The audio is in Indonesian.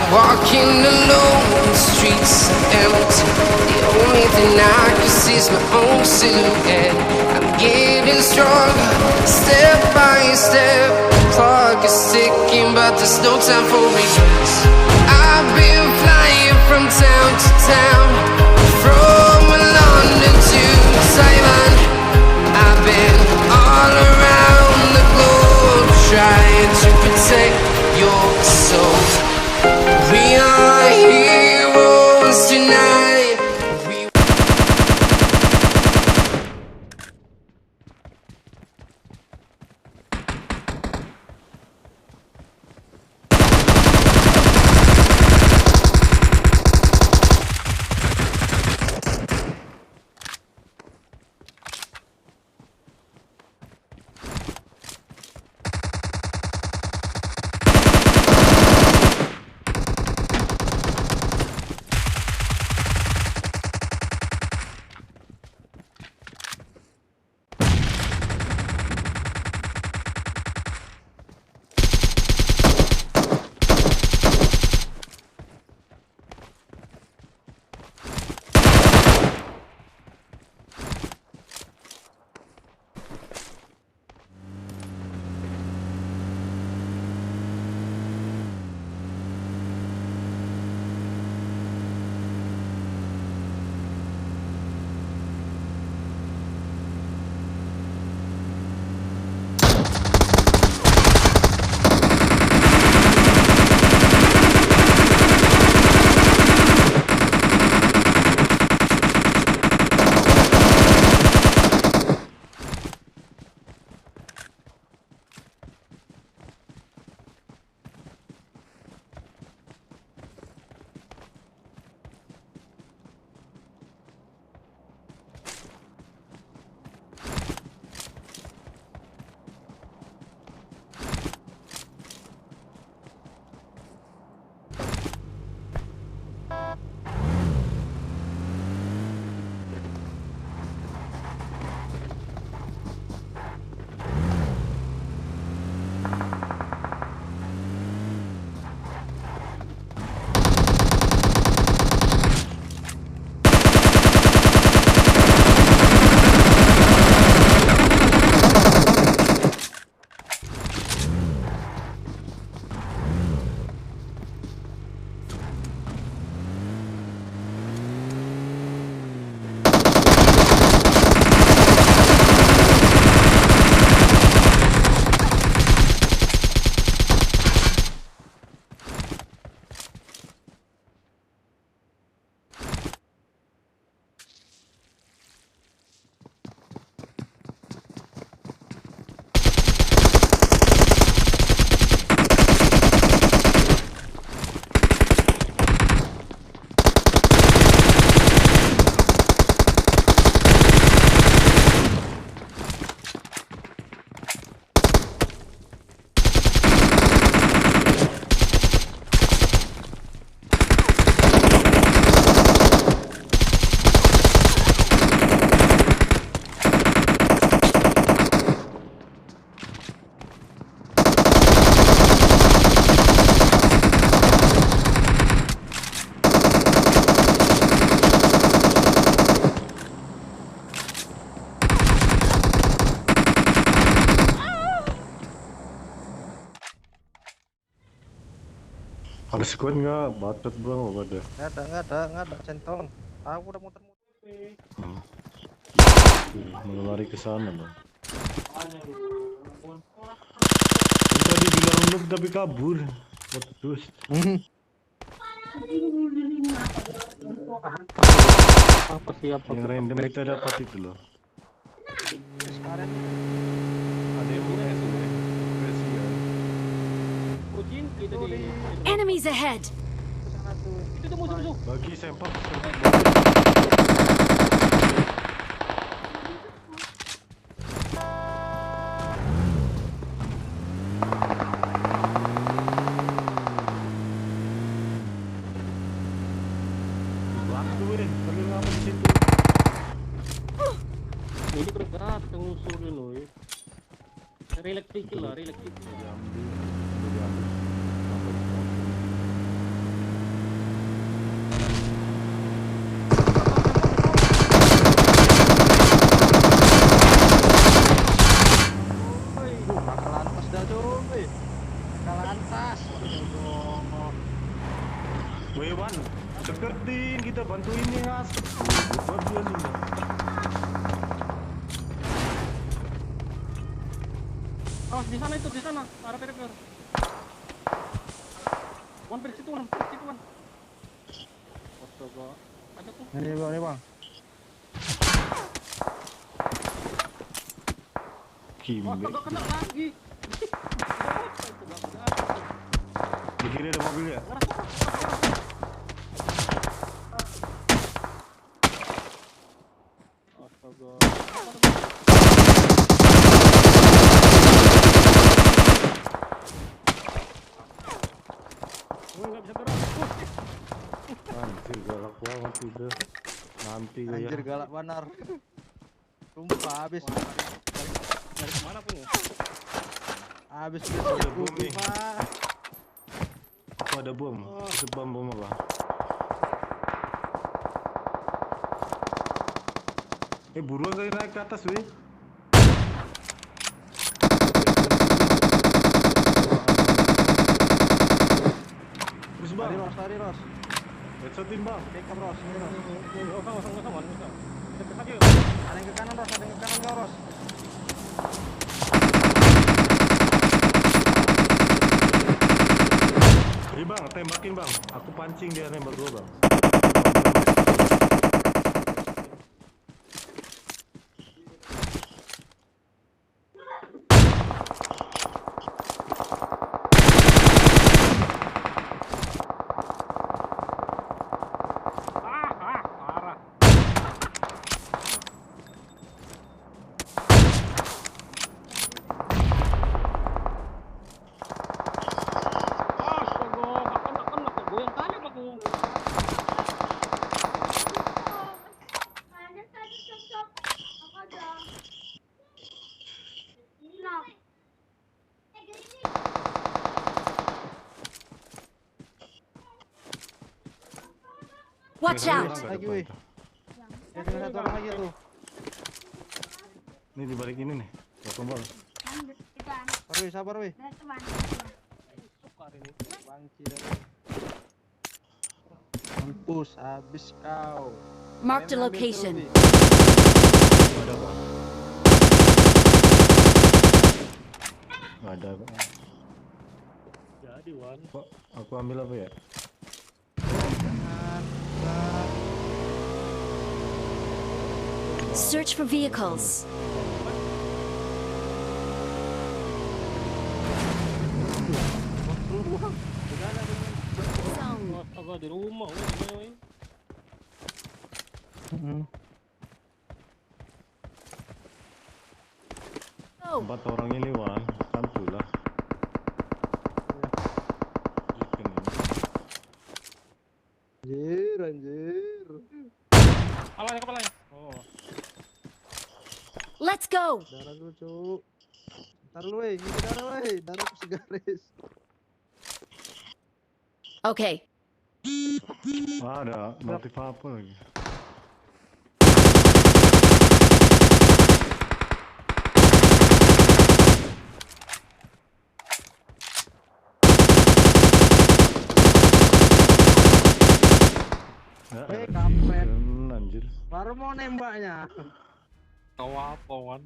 Walking alone, the streets are empty. The only thing I can see is my own silhouette. I'm getting stronger, step by step. The clock is ticking, but there's no time for regrets. I've been flying from town to town, from London to Taiwan. I've been all around the globe, trying to protect your soul. We are heroes tonight. Ada squad nggak? Bacot bang, apa ada? Nggak ada centong. Aku udah muter-muter. Mau lari ke sana bang. Tadi bilang noob tapi kabur. What terus? Apa siapa? Yang random kita dapat itu loh. Sekarang Ada yang punya SUV. Kasihan. kucing itu di Enemies ahead! sana tuh. Itu tuh musuh-musuh. Bagi sempak. Waktu deh, pergi ngapa di situ? Ini bergerak ngusur dulu ya. Relax dikit lah, relax dikit. Diambil, sampai di mobil. Weh Wan, deketin kita bantuin nih ngas. Buat dia nih. Oh, di sana itu, di sana. Arah perifer. Wan per situ, Wan. Per situ, Wan. Astaga. Ada tuh. Ini bang, ini bang. Kimbe. Astaga, kena lagi. Di kiri ada mobil ya? Astaga. Oh, nggak bisa gerak. Anjir galak banget itu. Nanti ya. Anjir galak banar. Sumpah habis. Dari kemana pun ya? Habis Ada bom nih. Pak. Aku ada bom. Itu bom apa? Buruan kali naik ke atas weh. Terus bang. Tadi Ros. Headshot-in bang. Backup Ros, ini Ros. Oh, sama, Wan. Dekat lagi. Ada yang ke kanan Ros, ada yang ke kanan kau Ros. Iya bang, tembakin bang. Aku pancing dia nembak gua bang. Parah. Astaga, makan kok goyang kali aku. Watch out! Lagi weh. Ya tinggal satu orang lagi tuh. Ini di balik ini nih. Potong bang. Sabar weh. Sukar ini. Bangki dah. Mampus habis kau. Marked a Ambil location. terus, Wi. Gak ada bang. Gak ada bang. Jadi, Wan. Kok aku ambil apa ya? Jangan. Search for vehicles. Zone. Astaga, di rumah. Woi. Go. 4 orang ini wan. Santuy lah. Chicken ini. Anjir. Kepalanya. Oh. Let's go. Darah dulu, Cuk. Ntar lu, weh. Ini darah, weh. Darah aku segaris. Okay. Wah, ada motif apa lagi? Kampret. Anjir. Baru mau nembaknya. Tahu apa, Wan?